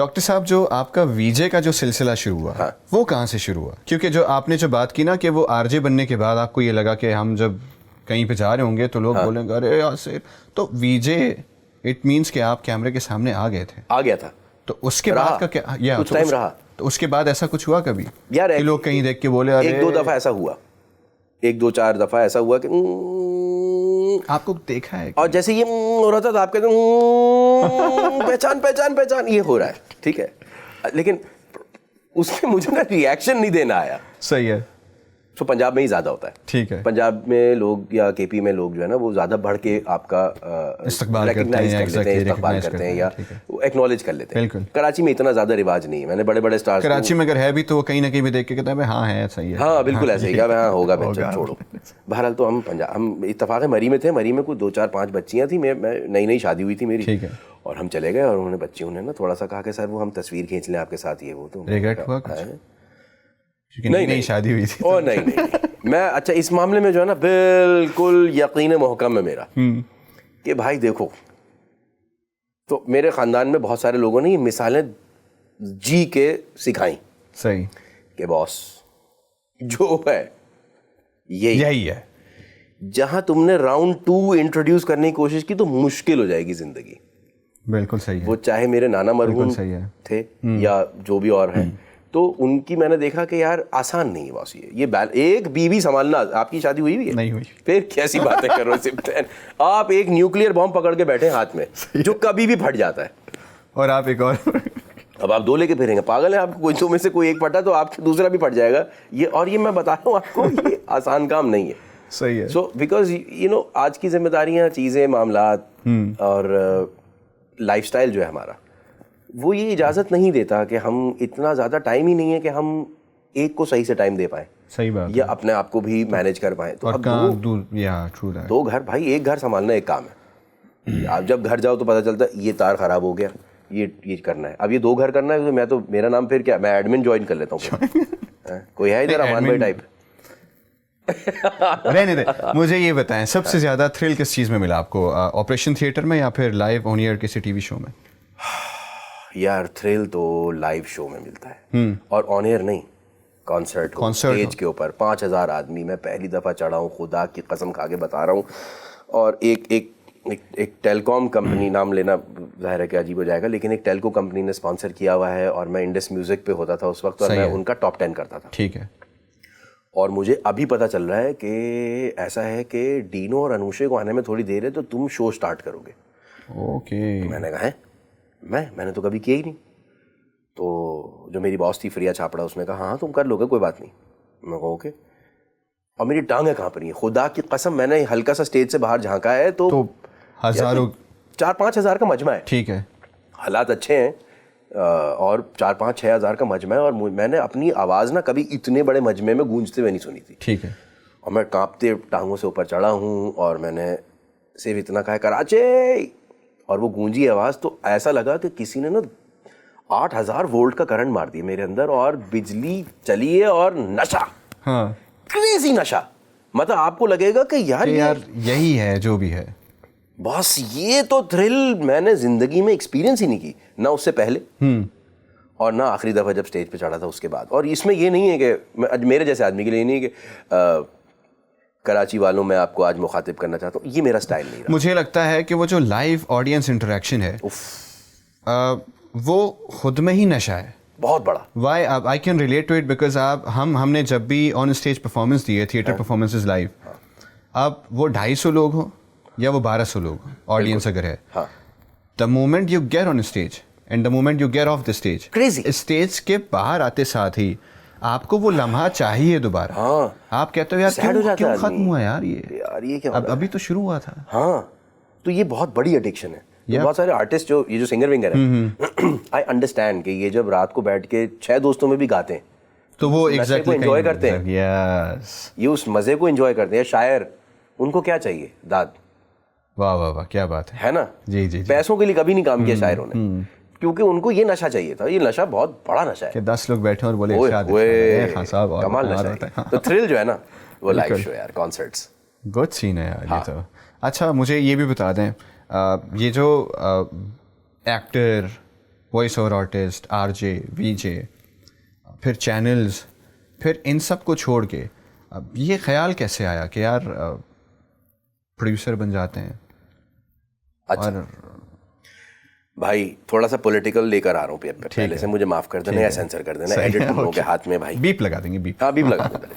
Doctor साहब, जो आपका वीजे का जो सिलसिला शुरू हुआ, हाँ। वो कहाँ से शुरू हुआ? क्योंकि जो आपने जो बात की ना कि वो आरजे बनने के बाद आपको ये लगा कि हम जब कहीं पे जा रहे होंगे तो लोग बोलेंगे अरे यार, तो वीजे इट मींस कि आप कैमरे के सामने आ गए थे। आ गया था। तो उसके बाद का क्या या कुछ तो टाइम रहा। तो उसके बाद ऐसा कुछ हुआ कभी यार कि लोग कहीं देख के बोले अरे? एक दो दफा ऐसा हुआ, एक दो चार दफा ऐसा हुआ कि आपको देखा है और जैसे ये हो रहा था तो आप कहते पहचान पहचान पहचान, ये हो रहा है, ठीक है, लेकिन उसमें मुझे ना रिएक्शन नहीं देना आया। सही है। तो पंजाब में ही ज्यादा होता है, ठीक है। पंजाब में लोग या केपी में लोग जो है ना वो ज्यादा बढ़ के आपका इस्तकबाल रिकॉग्नाइज करते हैं, कर लेते हैं, exactly, इस्तकबाल recognize करते हैं या एक्नॉलेज कर लेते हैं। बिल्कुल। कराची में इतना ज्यादा रिवाज नहीं है। मैंने बड़े बड़े स्टार्स कराची में अगर है भी तो वो कहीं ना कहीं भी देख के कहता है हाँ है, सही है। हाँ बिल्कुल ऐसे ही क्या हाँ होगा बेंचन, छोड़ो। बहरहाल तो हम इत्तेफाक मरी में थे। मरी में कुछ 2-4-5 बच्चियां थी। मैं नई नई शादी हुई थी मेरी, ठीक है। और हम चले गए और उन्होंने बच्चियों ने ना थोड़ा सा कहा कि सर वो हम तस्वीर खींच लें आपके साथ, ये वो। तो रिग्रेट हुआ कुछ? नहीं शादी हुई थी। ओ नहीं मैं अच्छा इस मामले में जो है ना बिल्कुल यकीन मुहकम है मेरा कि भाई देखो, तो मेरे खानदान में बहुत सारे लोगों ने ये मिसालें जी के सिखाई। सही कि बॉस जो है यही है। जहां तुमने राउंड 2 इंट्रोड्यूस करने की कोशिश की तो मुश्किल हो जाएगी जिंदगी। बिल्कुल सही है। वो चाहे मेरे नाना मरहूम थे या जो भी और हैं, तो उनकी मैंने देखा कि यार आसान नहीं है बॉस। ये एक बीवी संभालना। आपकी शादी हुई है? नहीं हुई। फिर कैसी बातें कर रहे हो सिमरन? आप एक न्यूक्लियर बॉम्ब पकड़ के बैठे हाथ में जो कभी भी फट जाता है, और आप एक और अब आप 2 लेके फिरेंगे। पागल है आप? कोई तो में से कोई एक फटा तो आपका दूसरा भी फट जाएगा। ये मैं बता रहा हूँ आपको, ये आसान काम नहीं है। सही है। सो बिकॉज यू नो आज की जिम्मेदारियां, चीज़ें, मामलात और लाइफस्टाइल जो है हमारा, वो ये इजाज़त नहीं देता कि हम इतना ज़्यादा टाइम ही नहीं है कि हम एक को सही से टाइम दे पाएँ। सही बात। या अपने आप को भी मैनेज कर पाएँ। तो अब दो घर भाई, एक घर संभालना एक काम है। आप जब घर जाओ तो पता चलता है ये तार खराब हो गया, ये करना है। अब ये 2 घर करना है तो मेरा नाम फिर क्या, मैं एडमिन ज्वाइन कर लेता हूँ। कोई है इधर अमान भाई टाइप? रहने दे। मुझे ये बताएं, सबसे ज्यादा थ्रिल किस चीज में मिला आपको? ऑपरेशन थिएटर में या फिर लाइव ऑन एयर किसी टीवी शो में? यार थ्रिल तो लाइव शो में मिलता है, और ऑन एयर नहीं, कॉन्सर्ट स्टेज के ऊपर 5000 आदमी। मैं पहली दफा चढ़ा हूँ, खुदा की कसम खा के बता रहा हूँ। और एक टेलीकॉम कंपनी, नाम लेना जाहिर है कि अजीब हो जाएगा, लेकिन एक टेलको कंपनी ने स्पॉन्सर किया हुआ है, और मैं इंडस म्यूजिक पे होता था उस वक्त, और मैं उनका टॉप 10 करता था। ठीक है। और मुझे अभी पता चल रहा है कि ऐसा है कि डीनो और अनुषे को आने में थोड़ी देर है, तो तुम शो स्टार्ट करोगे। ओके। मैंने कहा है मैंने तो कभी किया ही नहीं। तो जो मेरी बॉस थी फ्रिया छापड़ा, उसने कहा हाँ तुम कर लोगे, कोई बात नहीं। मैं कहा ओके। और मेरी टांगें कांप रही हैं, खुदा की कसम। मैंने हल्का सा स्टेज से बाहर झांका है तो हजारों 4-5 हज़ार का मजमा है। ठीक है। हालात अच्छे हैं, और 4-5-6 हज़ार का मजमा है, और मैंने अपनी आवाज़ ना कभी इतने बड़े मजमे में गूंजते हुए नहीं सुनी थी। ठीक है। और मैं कांपते टांगों से ऊपर चढ़ा हूँ, और मैंने सिर्फ इतना कहा कराची, और वो गूंजी आवाज़। तो ऐसा लगा कि किसी ने ना 8000 वोल्ट का करंट मार दिया मेरे अंदर, और बिजली चली है, और नशा, हाँ क्रेजी नशा। मतलब आपको लगेगा कि यार यही है जो भी है। बस ये तो थ्रिल मैंने जिंदगी में एक्सपीरियंस ही नहीं की, ना उससे पहले और ना आखिरी दफ़ा जब स्टेज पे चढ़ा था उसके बाद। और इसमें ये नहीं है कि मेरे जैसे आदमी के लिए नहीं है कि कराची वालों में आपको आज मुखातिब करना चाहता हूँ, ये मेरा स्टाइल नहीं रहा। मुझे लगता है कि वो जो लाइव ऑडियंस इंटरेक्शन है वो खुद में ही नशा है बहुत बड़ा। Why I can relate to it because हमने जब भी ऑन स्टेज परफॉर्मेंस दी है, थिएटर परफॉर्मेंसेज लाइव, अब वो 250 लोग हो या वो 1200 लोग ऑडियंस अगर है, the moment you get on stage and the moment you get of the stage, crazy. Stage के बाहर आते साथ ही आपको वो लम्हा चाहिए दोबारा। हाँ। आप कहते हो यार क्यों खत्म हुआ यार ये क्या अभी तो शुरू हुआ था। हाँ, तो ये बहुत बड़ी एडिक्शन है। बहुत सारे आर्टिस्ट जो सिंगर विंगर हैं, आई अंडरस्टैंड कि ये जब रात को बैठ के 6 दोस्तों में भी गाते हैं तो वो एग्जैक्टली एंजॉय करते हैं। यस, ये उस मजे को एंजॉय करते हैं। शायर, उनको क्या चाहिए? दाद। वाह वाह वाह, क्या बात है ना? जी जी। पैसों के लिए कभी नहीं काम किया शायरों ने, क्योंकि उनको ये नशा चाहिए था। ये नशा बहुत बड़ा नशा है कि 10 लोग बैठे और बोले कमाल नशा है। तो थ्रिल जो है ना वो लाइव शो यार, कॉन्सर्ट्स, गुड सीन है यार। ये तो अच्छा, मुझे ये भी बता दें, ये जो actor voice over artist, RJ, VJ, फिर चैनल्स, फिर इन सब को छोड़ के अब ये ख्याल कैसे आया कि यार प्रोड्यूसर बन जाते हैं? अच्छा और भाई थोड़ा सा पॉलिटिकल लेकर आ रहा हूँ पहले से, मुझे माफ कर देना या सेंसर कर देना, एडिट तुम लोगों के हाथ में भाई। बीप लगा देंगे, बीप। हाँ बीप लगा देंगे।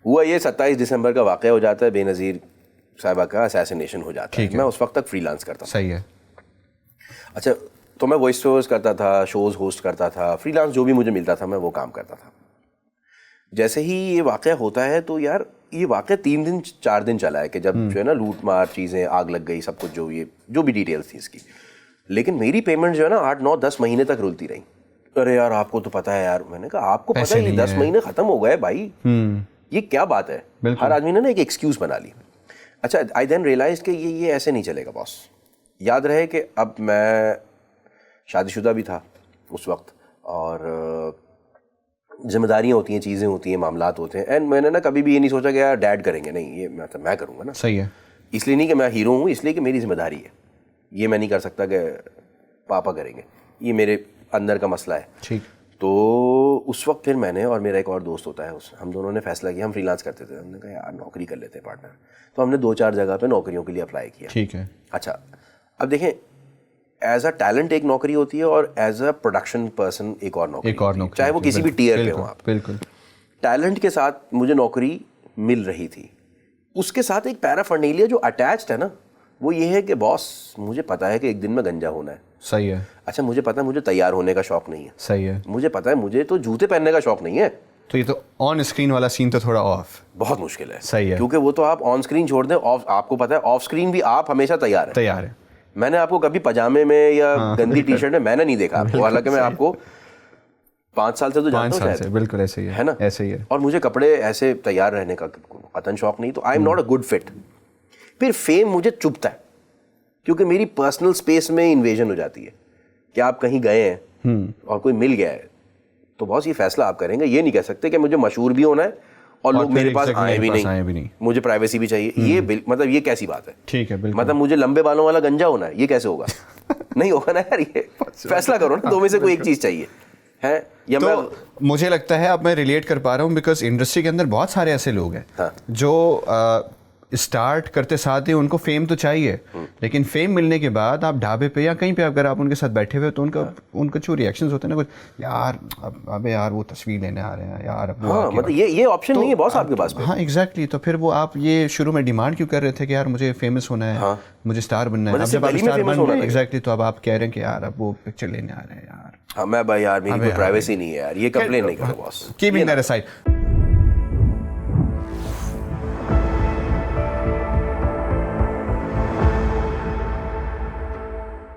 हुआ ये 27 दिसंबर का वाक़या हो जाता है, बेनज़ीर साहिबा का असैसिनेशन हो जाता है। मैं उस वक्त तक फ्रीलांस करता था। सही है। अच्छा, तो मैं वॉइस ओवर्स करता था, शोज़ होस्ट करता था, फ्रीलांस जो भी मुझे मिलता था मैं वो काम करता था। जैसे ही ये वाक़या होता है तो यार ये वाक़या 3 दिन 4 दिन चला है कि जब जो है ना लूट मार चीज़ें, आग लग गई, सब कुछ जो भी डिटेल्स थी इसकी। लेकिन मेरी पेमेंट जो है ना 8 9 10 महीने तक रुलती रही। अरे यार आपको तो पता है यार, मैंने कहा आपको पता है 10 महीने ख़त्म हो गए भाई, ये क्या बात है? हर आदमी ने ना एक एक्सक्यूज़ बना ली। अच्छा, आई देन रियलाइज कि ये ऐसे नहीं चलेगा बॉस। याद रहे कि अब मैं शादीशुदा भी था उस वक्त, और जिम्मेदारियाँ होती हैं, चीज़ें होती हैं, मामलात होते हैं। एंड मैंने ना कभी भी ये नहीं सोचा कि यार डैड करेंगे, नहीं, ये मैं करूँगा ना। सही है। इसलिए नहीं कि मैं हीरो हूँ, इसलिए कि मेरी जिम्मेदारी है, ये मैं नहीं कर सकता कि पापा करेंगे, ये मेरे अंदर का मसला है। ठीक। तो उस वक्त फिर मैंने और मेरा एक और दोस्त होता है, हम दोनों ने फैसला किया, हम फ्रीलांस करते थे, हमने कहा यार नौकरी कर लेते हैं पार्टनर। तो हमने 2-4 जगह पे नौकरियों के लिए अप्लाई किया। ठीक है। अच्छा, अब देखें, एज अ टैलेंट एक नौकरी होती है और एज अ प्रोडक्शन पर्सन एक और नौकरी, चाहे वो किसी भी टीयर पे हो आप। बिल्कुल। टैलेंट के साथ मुझे नौकरी मिल रही थी, उसके साथ एक पैराफर्नेलिया जो अटैच्ड है ना, वो ये है कि बॉस मुझे पता है कि एक दिन में गंजा होना है। सही है। अच्छा, मुझे पता है मुझे तैयार होने का शौक नहीं है। सही है। मुझे पता है मुझे तो जूते पहनने का शौक नहीं है। तो ये तो ऑन स्क्रीन वाला सीन तो थोड़ा ऑफ, बहुत मुश्किल है। सही है। क्योंकि वो तो आप ऑन स्क्रीन छोड़ दें, ऑफ आपको पता है ऑफ स्क्रीन भी आप हमेशा तैयार है। मैंने आपको कभी पजामे में या गंदी टी शर्ट में मैंने नहीं देखा आपको, हालांकि मैं आपको 5 साल से तो जानता हूँ शायद। बिल्कुल ऐसे ही है ना, ऐसे ही है। और मुझे कपड़े ऐसे तैयार रहने का कतन शौक नहीं, तो I am not a good fit. फिर फेम मुझे चुभता है क्योंकि मेरी पर्सनल स्पेस में इन्वेजन हो जाती है कि आप कहीं गए हैं और कोई मिल गया है, तो बहुत ये फैसला आप करेंगे। ये नहीं कह सकते कि मुझे मशहूर भी होना है और लोग मेरे पास आए भी नहीं, मुझे प्राइवेसी भी चाहिए। ये मतलब ये कैसी बात है? ठीक है, बिल्कुल। मतलब मुझे लंबे बालों वाला गंजा होना है, ये कैसे होगा? नहीं होगा ना यार, ये फैसला करो ना, 2 में से कोई एक चीज चाहिए है। या तो मैं मुझे लगता है अब मैं रिलेट कर पा रहा हूँ, बिकॉज इंडस्ट्री के अंदर बहुत सारे ऐसे लोग हैं। हाँ। जो स्टार्ट करते साथ ही उनको फेम तो चाहिए, लेकिन फेम मिलने के बाद आप ढाबे पे या कहीं पे अगर आप उनके साथ बैठे हुए तो उनका जो रिएक्शंस होते हैं ना, कुछ यार अबे यार वो तस्वीर लेने आ रहे हैं यार, अब हाँ, मतलब ये ऑप्शन नहीं है बॉस आपके पास। हाँ एग्जैक्टली। तो फिर वो आप ये शुरू में डिमांड क्यों कर रहे थे कि यार मुझे फेमस होना है, मुझे स्टार बनना है। जब आप स्टार बन गए एग्जैक्टली, तो अब आप कह रहे हैं कि यार अब वो पिक्चर लेने आ रहे हैं यार। हाँ मैं भाई यार मेरी कोई प्राइवेसी नहीं है यार, ये कंप्लेन नहीं करो बॉस। Keeping that aside.